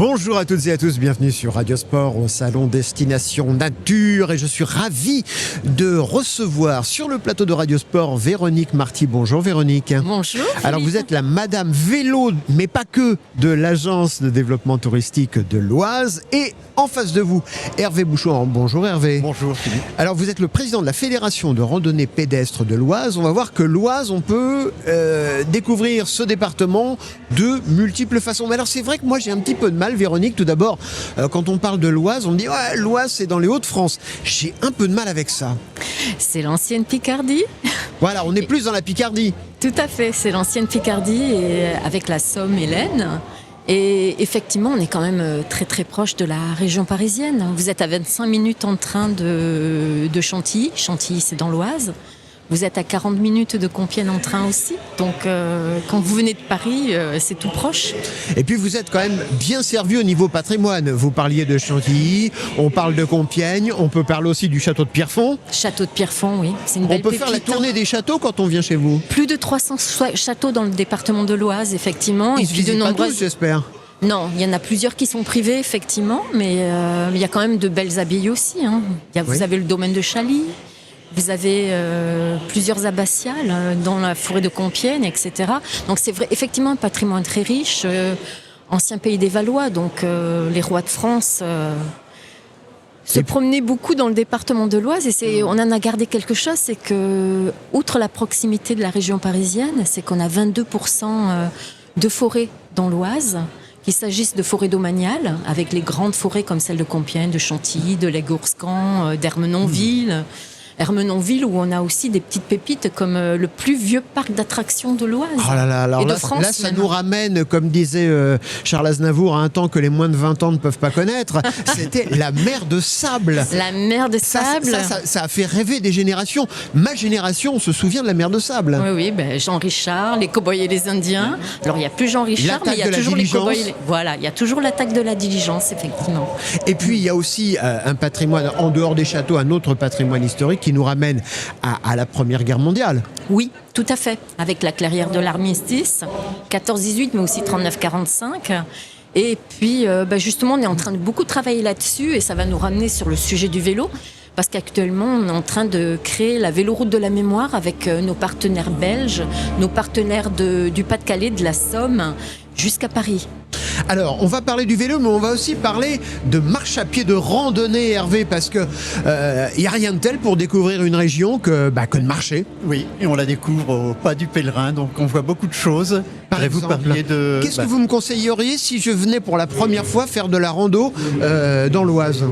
Bonjour à toutes et à tous, bienvenue sur Radio Sport au salon Destination Nature et je suis ravi de recevoir sur le plateau de Radio Sport Véronique Marty. Bonjour Véronique. Bonjour. Alors vous êtes la Madame Vélo, mais pas que, de l'agence de développement touristique de l'Oise et en face de vous, Hervé Bouchon. Bonjour Hervé. Bonjour Philippe. Alors vous êtes le président de la Fédération de randonnée pédestre de l'Oise. On va voir que l'Oise, on peut découvrir ce département de multiples façons. Mais alors c'est vrai que moi j'ai un petit peu de mal, Véronique. Tout d'abord, quand on parle de l'Oise, on me dit ouais, l'Oise c'est dans les Hauts-de-France. J'ai un peu de mal avec ça. C'est l'ancienne Picardie. Voilà, on est plus dans la Picardie. Tout à fait, c'est l'ancienne Picardie et avec la Somme et l'Aisne. Et effectivement, on est quand même très très proche de la région parisienne. Vous êtes à 25 minutes en train de Chantilly. Chantilly, c'est dans l'Oise. Vous êtes à 40 minutes de Compiègne en train aussi. Donc, quand vous venez de Paris, c'est tout proche. Et puis, vous êtes quand même bien servi au niveau patrimoine. Vous parliez de Chantilly, on parle de Compiègne, on peut parler aussi du château de Pierrefonds. Château de Pierrefonds, oui. C'est une belle On peut faire la pépite. tournée des châteaux quand on vient chez vous. Plus de 300 châteaux dans le département de l'Oise, effectivement. Ils Et se puis de visitent pas nombreuses... tous, j'espère. Non, il y en a plusieurs qui sont privés, effectivement, mais il y a quand même de belles abbayes aussi. Hein. Vous avez le domaine de Chaly, vous avez plusieurs abbatiales dans la forêt de Compiègne, etc. Donc c'est vrai, effectivement un patrimoine très riche, ancien pays des Valois, donc les rois de France se promenaient beaucoup dans le département de l'Oise et on en a gardé quelque chose, c'est que, outre la proximité de la région parisienne, c'est qu'on a 22% de forêts dans l'Oise. Qu'il s'agisse de forêts domaniales, avec les grandes forêts comme celle de Compiègne, de Chantilly, de l'Egourscan, d'Ermenonville. Ermenonville, où on a aussi des petites pépites comme le plus vieux parc d'attractions de l'Oise Oh là là, alors et de là, France. là, ça même. nous ramène, comme disait Charles Aznavour, à un temps que les moins de 20 ans ne peuvent pas connaître. C'était la mer de sable. La mer de Ça, sable. ça a fait rêver des générations. Ma génération, on se souvient de la mer de sable. Oui, Jean Richard, les cow-boys et les Indiens. Alors, il n'y a plus Jean Richard, mais il y a L'attaque de la toujours les diligence. cow-boys. Voilà, il y a toujours l'attaque de la diligence, effectivement. Et puis, il y a aussi un patrimoine, en dehors des châteaux, un autre patrimoine historique qui nous ramène à la Première Guerre mondiale. Oui, tout à fait. Avec la clairière de l'armistice, 14-18, mais aussi 39-45. Et puis, justement, on est en train de beaucoup travailler là-dessus et ça va nous ramener sur le sujet du vélo. Parce qu'actuellement, on est en train de créer la véloroute de la mémoire avec nos partenaires belges, nos partenaires du Pas-de-Calais, de la Somme, jusqu'à Paris. Alors, on va parler du vélo, mais on va aussi parler de marche à pied, de randonnée, Hervé, parce que il n'y a rien de tel pour découvrir une région que de marcher. Oui, et on la découvre au pas du pèlerin, donc on voit beaucoup de choses. Par Vous exemple, parliez de... qu'est-ce que vous me conseilleriez si je venais pour la première fois faire de la rando dans l'Oise?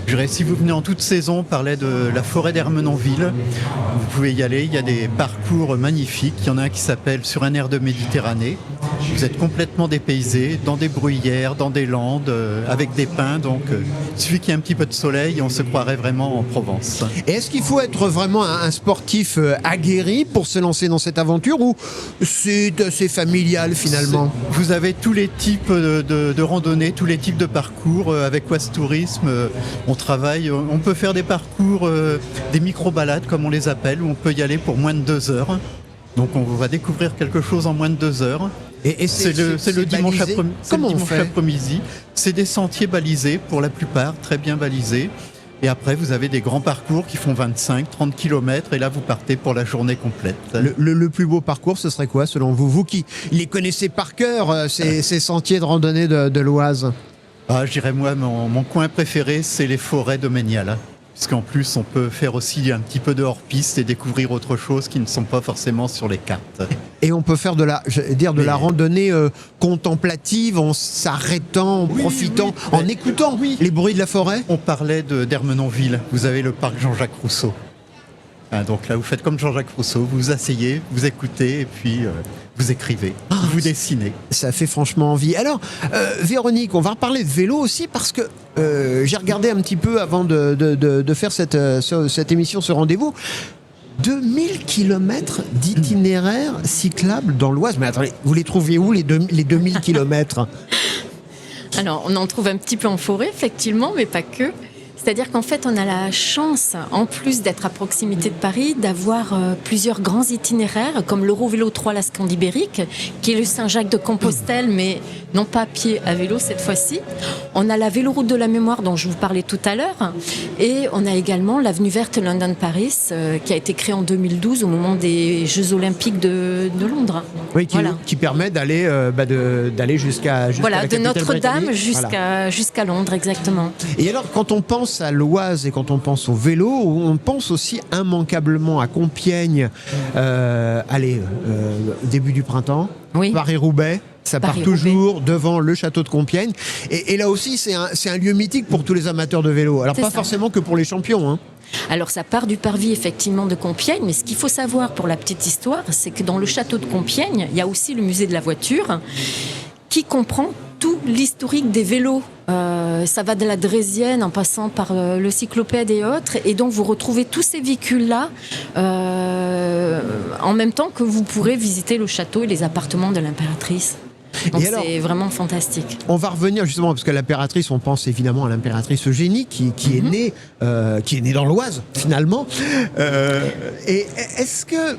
Je dirais, si vous venez en toute saison, on parlait de la forêt d'Ermenonville. Vous pouvez y aller, il y a des parcours magnifiques. Il y en a un qui s'appelle Sur un air de Méditerranée. Vous êtes complètement dépaysé, dans des bruyères, dans des landes, avec des pins. Donc, il suffit qu'il y ait un petit peu de soleil et on se croirait vraiment en Provence. Et est-ce qu'il faut être vraiment un sportif aguerri pour se lancer dans cette aventure ou c'est assez familial finalement? Vous avez tous les types de randonnées, tous les types de parcours. Avec Oise Tourisme, on travaille, on peut faire des parcours, des micro-balades comme on les appelle, où on peut y aller pour moins de 2 heures. Donc on va découvrir quelque chose en moins de 2 heures. Et C'est le dimanche balisé. Comment on fait? après-midi. C'est des sentiers balisés pour la plupart, très bien balisés. Et après, vous avez des grands parcours qui font 25-30 km et là, vous partez pour la journée complète. Le plus beau parcours, ce serait quoi selon vous? Vous qui les connaissez par cœur, ces sentiers de randonnée de l'Oise. Je dirais, moi, mon coin préféré, c'est les forêts domaniales. Puisqu'en plus, on peut faire aussi un petit peu de hors-piste et découvrir autre chose qui ne sont pas forcément sur les cartes. Et on peut faire de la randonnée contemplative en s'arrêtant, en profitant, en écoutant les bruits de la forêt. On parlait d'Ermenonville. Vous avez le parc Jean-Jacques Rousseau. Donc là, vous faites comme Jean-Jacques Rousseau, vous vous asseyez, vous écoutez et puis vous écrivez, vous dessinez. Ça fait franchement envie. Alors, Véronique, on va reparler de vélo aussi parce que j'ai regardé un petit peu avant de faire cette émission, ce rendez-vous. 2000 km d'itinéraires cyclables dans l'Oise. Mais attendez, vous les trouvez où les 2000 km? Alors, on en trouve un petit peu en forêt, effectivement, mais pas que. C'est-à-dire qu'en fait, on a la chance, en plus d'être à proximité de Paris, d'avoir plusieurs grands itinéraires, comme l'Eurovélo 3 la Scandibérique, qui est le Saint-Jacques-de-Compostelle, mais non pas à pied, à vélo cette fois-ci. On a la véloroute de la mémoire dont je vous parlais tout à l'heure, et on a également l'avenue verte London-Paris, qui a été créée en 2012 au moment des Jeux Olympiques de Londres. Oui, qui permet d'aller d'aller jusqu'à voilà, la de capitale Notre-Dame britannique. jusqu'à Londres, exactement. Et alors, quand on pense à l'Oise et quand on pense au vélo, on pense aussi immanquablement à Compiègne, début du printemps, Oui. Paris-Roubaix. Ça part Paris-Roubaix. toujours devant le château de Compiègne. Et là aussi, c'est un lieu mythique pour tous les amateurs de vélo. Alors, C'est pas ça. forcément que pour les champions, hein. Alors ça part du parvis effectivement de Compiègne, mais ce qu'il faut savoir pour la petite histoire, c'est que dans le château de Compiègne, il y a aussi le musée de la voiture qui comprend tout l'historique des vélos. Ça va de la Drésienne en passant par le cyclopède et autres, et donc vous retrouvez tous ces véhicules-là en même temps que vous pourrez visiter le château et les appartements de l'impératrice. Donc Et alors, c'est vraiment fantastique. on va revenir justement, parce que l'impératrice, on pense évidemment à l'impératrice Eugénie, qui est née dans l'Oise, finalement. Et est-ce que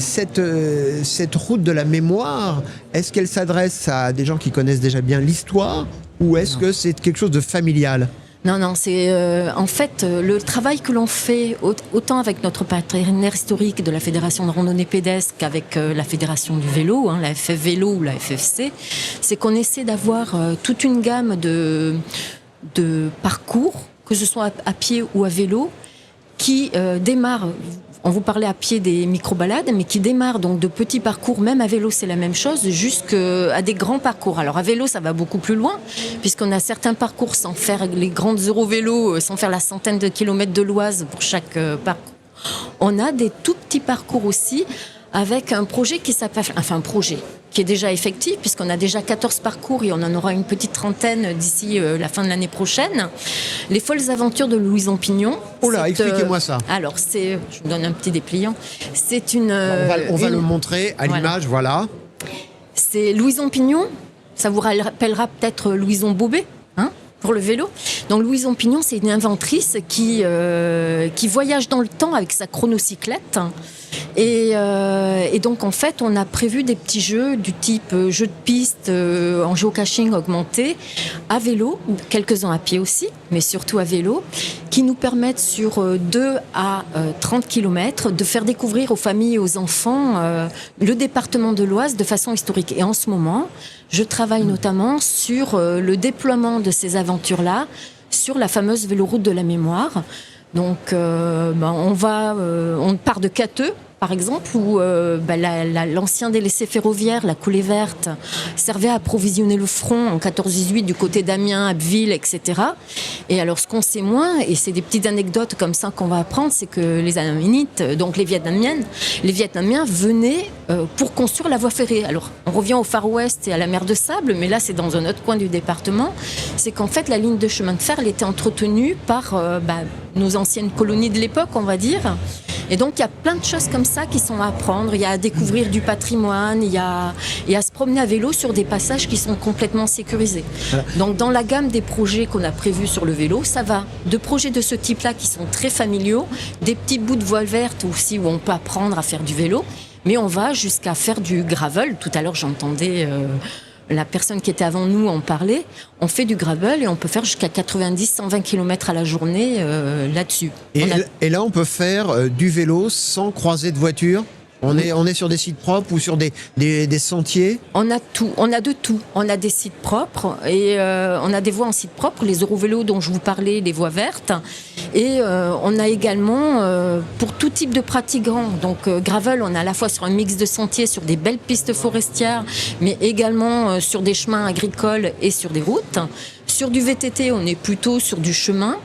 cette route de la mémoire, est-ce qu'elle s'adresse à des gens qui connaissent déjà bien l'histoire, ou est-ce que c'est quelque chose de familial ? Non, c'est en fait le travail que l'on fait autant avec notre partenaire historique de la Fédération de randonnée pédestre qu'avec la Fédération du vélo, la FF Vélo ou la FFC, c'est qu'on essaie d'avoir toute une gamme de parcours, que ce soit à pied ou à vélo, qui démarrent. On vous parlait à pied des micro-balades, mais qui démarrent donc de petits parcours, même à vélo c'est la même chose, jusqu'à des grands parcours. Alors à vélo ça va beaucoup plus loin, puisqu'on a certains parcours sans faire les grandes Eurovélos, sans faire la centaine de kilomètres de l'Oise pour chaque parcours. On a des tout petits parcours aussi, avec un projet qui s'appelle, un projet qui est déjà effectif, puisqu'on a déjà 14 parcours et on en aura une petite trentaine d'ici la fin de l'année prochaine. Les folles aventures de Louison Pignon. Oh là, expliquez-moi ça. Alors, je vous donne un petit dépliant. C'est une... On va le montrer à l'image, voilà. C'est Louison Pignon, ça vous rappellera peut-être Louison Bobet, pour le vélo. Donc Louison Pignon, c'est une inventrice qui voyage dans le temps avec sa chronocyclette. Et donc en fait, on a prévu des petits jeux du type jeu de piste en géocaching augmenté à vélo, quelques-uns à pied aussi, mais surtout à vélo, qui nous permettent sur 2 à 30 km de faire découvrir aux familles et aux enfants le département de l'Oise de façon historique. Et en ce moment, je travaille notamment sur le déploiement de ces aventures-là sur la fameuse véloroute de la mémoire. Donc, on part de Cateux, par exemple, où l'ancien délaissé ferroviaire, la coulée verte, servait à approvisionner le front en 14-18 du côté d'Amiens, Abbeville, etc. Et alors, ce qu'on sait moins, et c'est des petites anecdotes comme ça qu'on va apprendre, c'est que les Anaménites, donc les Vietnamiens venaient pour construire la voie ferrée. Alors, on revient au Far West et à la mer de Sable, mais là, c'est dans un autre coin du département. C'est qu'en fait, la ligne de chemin de fer, elle était entretenue par nos anciennes colonies de l'époque, on va dire. Et donc, il y a plein de choses comme ça qui sont à apprendre. Il y a à découvrir du patrimoine, il y a à se promener à vélo sur des passages qui sont complètement sécurisés. Voilà. Donc, dans la gamme des projets qu'on a prévus sur le vélo, ça va de projets de ce type-là qui sont très familiaux, des petits bouts de voie verte aussi où on peut apprendre à faire du vélo, mais on va jusqu'à faire du gravel. Tout à l'heure, j'entendais... la personne qui était avant nous en parlait, on fait du gravel et on peut faire jusqu'à 90-120 km à la journée là-dessus. Et là, on peut faire du vélo sans croiser de voiture. On est sur des sites propres ou sur des sentiers. On a tout, on a de tout. On a des sites propres et on a des voies en site propre, les Eurovélos dont je vous parlais, les voies vertes. Et on a également pour tout type de pratiquants. Donc gravel, on est à la fois sur un mix de sentiers, sur des belles pistes forestières, mais également sur des chemins agricoles et sur des routes. Sur du VTT, on est plutôt sur du chemin.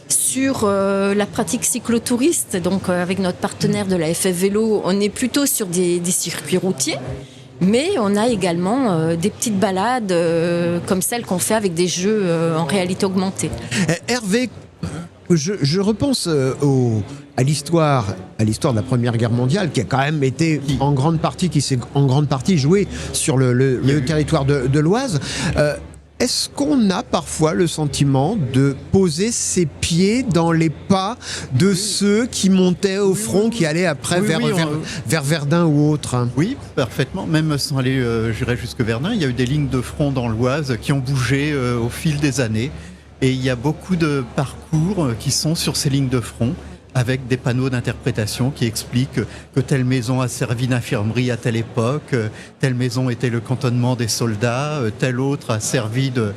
Sur la pratique cyclotouriste, donc avec notre partenaire de la FF Vélo, on est plutôt sur des circuits routiers, mais on a également des petites balades comme celles qu'on fait avec des jeux en réalité augmentée. Hervé, je repense à l'histoire de la Première Guerre mondiale, qui a quand même été en grande partie jouée sur le territoire de l'Oise. est-ce qu'on a parfois le sentiment de poser ses pieds dans les pas de ceux qui montaient au front, qui allaient après vers Verdun ou autre? Oui, parfaitement. Même sans aller, j'irais jusque Verdun, il y a eu des lignes de front dans l'Oise qui ont bougé au fil des années. Et il y a beaucoup de parcours qui sont sur ces lignes de front, avec des panneaux d'interprétation qui expliquent que telle maison a servi d'infirmerie à telle époque, telle maison était le cantonnement des soldats, telle autre a servi de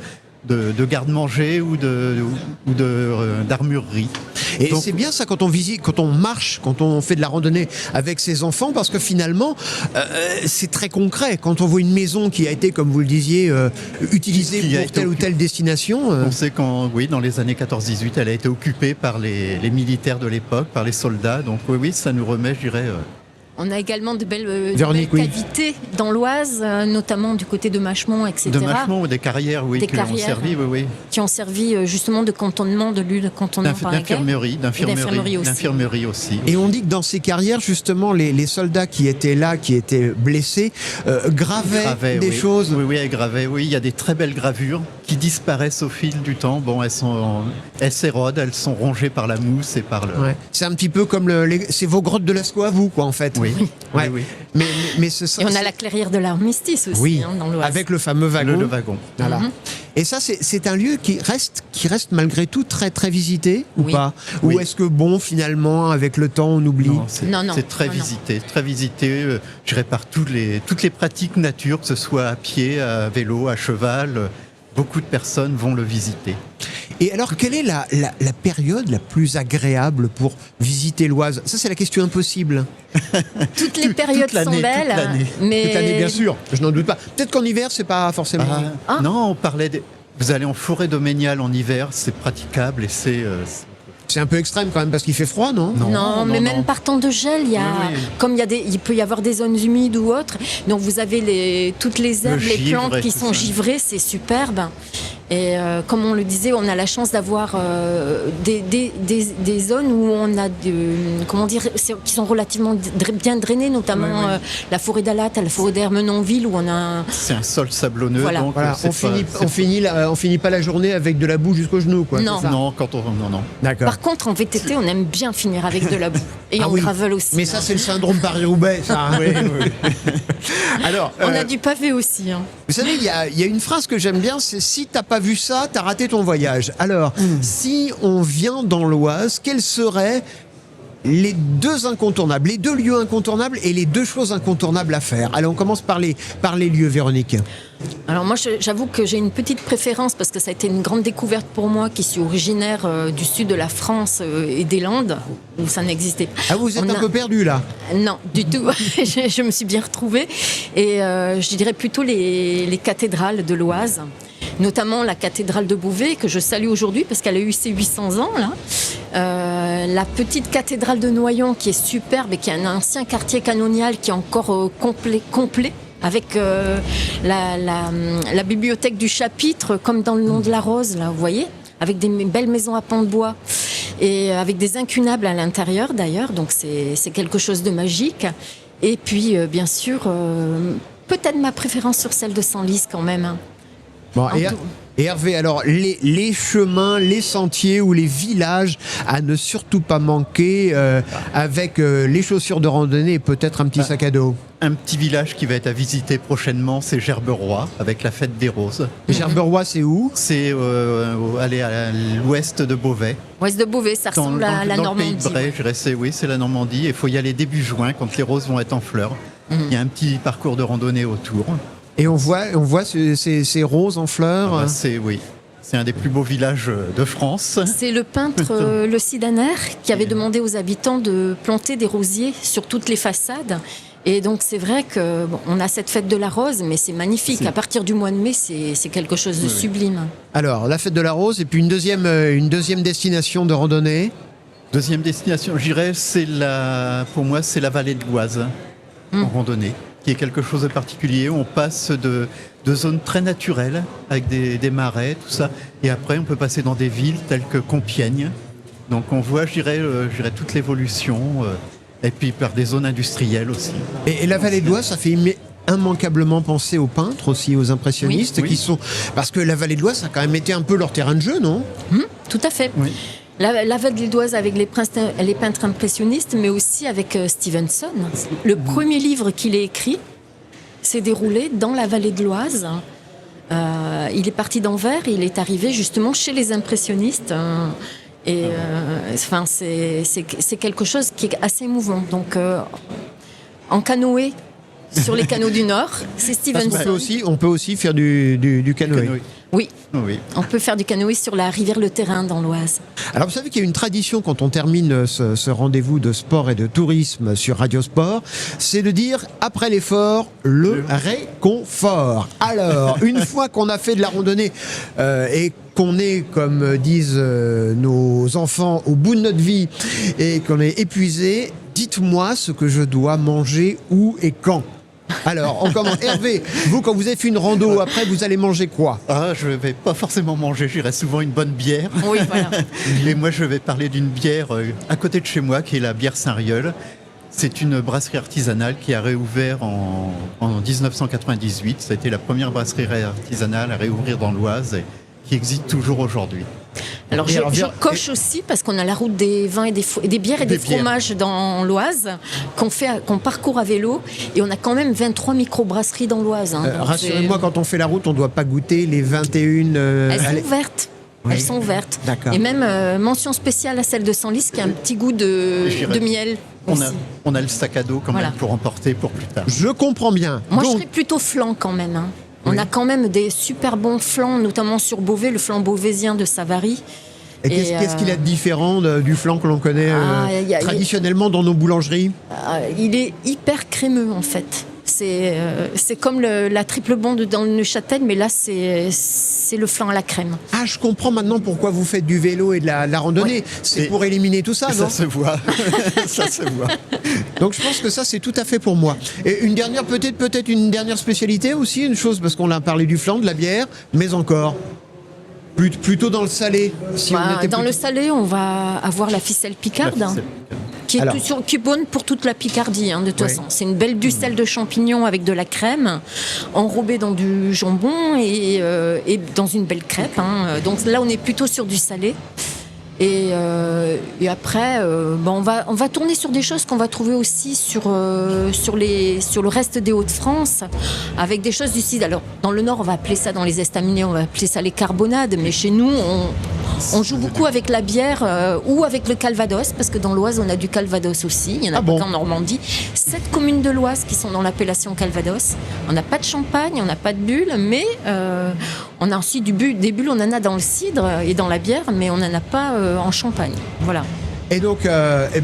garde-manger ou d'armurerie. Et donc, c'est bien ça quand on visite, quand on marche, quand on fait de la randonnée avec ses enfants, parce que finalement, c'est très concret. Quand on voit une maison qui a été, comme vous le disiez, utilisée pour telle ou telle destination. On sait oui, dans les années 14-18, elle a été occupée par les militaires de l'époque, par les soldats. Donc oui, ça nous remet, je dirais... On a également de belles cavités dans l'Oise, notamment du côté de Machemont, etc. De Machemont ou des carrières, oui, qui ont servi justement de cantonnement, de lieu de cantonnement par la guerre. D'infirmerie aussi. Et on dit que dans ces carrières, justement, les soldats qui étaient là, qui étaient blessés, gravaient des choses. Oui, elles gravaient. Oui, il y a des très belles gravures qui disparaissent au fil du temps. Bon, elles s'érodent, elles sont rongées par la mousse et par le... Ouais. C'est un petit peu comme c'est vos grottes de Lascaux à vous, quoi, en fait. Oui. Ouais. Oui. Mais et on a la clairière de l'Armistice aussi, dans l'Oise. Avec le fameux wagon. Le wagon. Voilà. Et ça, c'est un lieu qui reste malgré tout très très visité ou pas? Ou est-ce que finalement, avec le temps, on oublie? Non, c'est très visité, je dirais par toutes les pratiques nature, que ce soit à pied, à vélo, à cheval. Beaucoup de personnes vont le visiter. Et alors, quelle est la période la plus agréable pour visiter l'Oise? Ça, c'est la question impossible. Toutes les périodes sont belles. Mais... Toute l'année, bien sûr, je n'en doute pas. Peut-être qu'en hiver, c'est pas forcément... Non, on parlait... Vous allez en forêt domaniale en hiver, c'est praticable et c'est un peu extrême quand même parce qu'il fait froid, non? Non, mais même partant de gel, comme il peut y avoir des zones humides ou autres, donc vous avez toutes les herbes, les plantes qui sont givrées, c'est superbe. Et comme on le disait, on a la chance d'avoir des zones où on a qui sont relativement bien drainées, notamment la forêt d'Alat, la forêt d'Ermenonville où on a. C'est un sol sablonneux. Voilà. Donc on finit pas la journée avec de la boue jusqu'aux genoux, quoi. Non. Non. D'accord. Par contre, en VTT, on aime bien finir avec de la boue et en gravel aussi. Mais ça, c'est le syndrome Paris-Roubaix, ça. Oui. Alors, on a du pavé aussi. Vous savez, il y a une phrase que j'aime bien, c'est si t'as pas vu ça, t'as raté ton voyage. Alors, si on vient dans l'Oise, quels seraient les deux incontournables, les deux lieux incontournables et les deux choses incontournables à faire? Allez, on commence par les lieux, Véronique. Alors moi, j'avoue que j'ai une petite préférence parce que ça a été une grande découverte pour moi qui suis originaire du sud de la France et des Landes, où ça n'existait pas. Ah, vous êtes un peu perdu là? Non, du tout. Je me suis bien retrouvée. Et je dirais plutôt les cathédrales de l'Oise, notamment la cathédrale de Beauvais, que je salue aujourd'hui parce qu'elle a eu ses 800 ans, là. La petite cathédrale de Noyon qui est superbe et qui est un ancien quartier canonial qui est encore complet. Avec la bibliothèque du chapitre, comme dans le nom de la rose, là, vous voyez, avec des belles maisons à pans de bois et avec des incunables à l'intérieur d'ailleurs, donc c'est quelque chose de magique. Et puis, bien sûr, peut-être ma préférence sur celle de Senlis quand même. Bon, et Hervé, alors les chemins, les sentiers ou les villages à ne surtout pas manquer avec les chaussures de randonnée et peut-être un petit sac à dos. Un petit village qui va être à visiter prochainement, c'est Gerberoy, avec la fête des roses. Gerberoy, c'est où? C'est à l'ouest de Beauvais. Ouest de Beauvais, ça ressemble à la Normandie. Dans le pays de Bray, oui, c'est la Normandie. Il faut y aller début juin, quand les roses vont être en fleurs. Il y a un petit parcours de randonnée autour. Et on voit ces roses en fleurs. C'est un des plus beaux villages de France. C'est le peintre Le Sidaner qui avait demandé aux habitants de planter des rosiers sur toutes les façades. Et donc c'est vrai que on a cette fête de la rose, mais c'est magnifique. À partir du mois de mai, c'est quelque chose de sublime. Alors la fête de la rose et puis une deuxième destination de randonnée. Deuxième destination, je dirais, pour moi, c'est la vallée de l'Oise en randonnée, qui est quelque chose de particulier. On passe de zones très naturelles, avec des marais, tout ça, et après on peut passer dans des villes telles que Compiègne. Donc on voit, je dirais toute l'évolution, et puis par des zones industrielles aussi. Et la vallée de l'Oise, ça fait immanquablement penser aux peintres aussi, aux impressionnistes, Oui. qui sont... Parce que la vallée de l'Oise, ça a quand même été un peu leur terrain de jeu, non? Tout à fait. Oui. La vallée de l'Oise avec les peintres impressionnistes, mais aussi avec Stevenson. Le premier livre qu'il a écrit s'est déroulé dans la vallée de l'Oise. Il est parti d'Anvers et il est arrivé justement chez les impressionnistes. C'est quelque chose qui est assez émouvant. Donc, en canoë, sur les canaux du Nord, c'est Parce Stevenson. qu'on peut aussi faire du canoë. Canoë. Oui, Oui. on peut faire du canoë sur la rivière Le Terrain dans l'Oise. Alors vous savez qu'il y a une tradition quand on termine ce rendez-vous de sport et de tourisme sur Radio Sport, c'est de dire après l'effort, le réconfort. Alors, une fois qu'on a fait de la randonnée et qu'on est, comme disent nos enfants, au bout de notre vie et qu'on est épuisé, dites-moi ce que je dois manger, où et quand. Alors, on commence. Hervé, vous, quand vous avez fait une rando, après, vous allez manger quoi? Je ne vais pas forcément manger, j'irai souvent une bonne bière. Oui, voilà. Et moi, je vais parler d'une bière à côté de chez moi, qui est la bière Saint-Riol. C'est une brasserie artisanale qui a réouvert en 1998. Ça a été la première brasserie artisanale à réouvrir dans l'Oise et qui existe toujours aujourd'hui. Alors, je coche aussi parce qu'on a la route des vins et des bières et des fromages dans l'Oise qu'on parcourt à vélo et on a quand même 23 microbrasseries dans l'Oise. Rassurez-moi, quand on fait la route, on ne doit pas goûter les 21... Elles sont ouvertes. Oui. Elles sont ouvertes. D'accord. Et même mention spéciale à celle de Senlis qui a un petit goût de miel. On a le sac à dos quand même pour emporter pour plus tard. Je comprends bien. Moi, je serais plutôt flan quand même. On a quand même des super bons flans, notamment sur Beauvais, le flan beauvaisien de Savary. Et qu'est-ce qu'il a de différent du flan que l'on connaît traditionnellement dans nos boulangeries? Il est hyper crémeux en fait. C'est comme la triple bonde dans le Neuchâtel, mais là c'est le flan à la crème. Ah, je comprends maintenant pourquoi vous faites du vélo et de la randonnée. Ouais. C'est pour éliminer tout ça, non? Ça se voit. Ça se voit. Donc je pense que ça c'est tout à fait pour moi. Et une dernière, peut-être une dernière spécialité aussi, une chose, parce qu'on a parlé du flan, de la bière, mais encore plutôt dans le salé. Dans le salé, on va avoir la ficelle picarde. Qui est bonne pour toute la Picardie, de toute façon. C'est une belle bucelle de champignons avec de la crème, enrobée dans du jambon et dans une belle crêpe. Donc là, on est plutôt sur du salé. Et après, on va tourner sur des choses qu'on va trouver aussi sur le reste des Hauts-de-France, avec des choses du sud. Alors, dans le Nord, on va appeler ça, dans les estaminets, on va appeler ça les carbonades, mais chez nous, on joue beaucoup avec la bière ou avec le calvados, parce que dans l'Oise, on a du calvados aussi. Il y en a pas qu'en Normandie. 7 communes de l'Oise qui sont dans l'appellation calvados. On n'a pas de champagne, on n'a pas de bulles, mais on a aussi des bulles, on en a dans le cidre et dans la bière, mais on n'en a pas en champagne. Voilà. Et donc,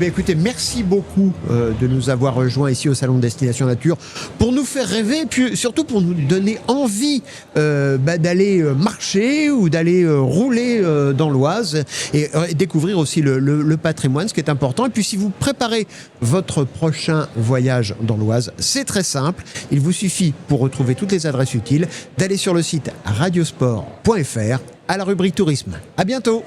écoutez, merci beaucoup de nous avoir rejoints ici au Salon de Destination Nature pour nous faire rêver, puis surtout pour nous donner envie d'aller marcher ou d'aller rouler dans l'Oise et découvrir aussi le patrimoine, ce qui est important. Et puis, si vous préparez votre prochain voyage dans l'Oise, c'est très simple. Il vous suffit, pour retrouver toutes les adresses utiles, d'aller sur le site radiosport.fr à la rubrique tourisme. À bientôt.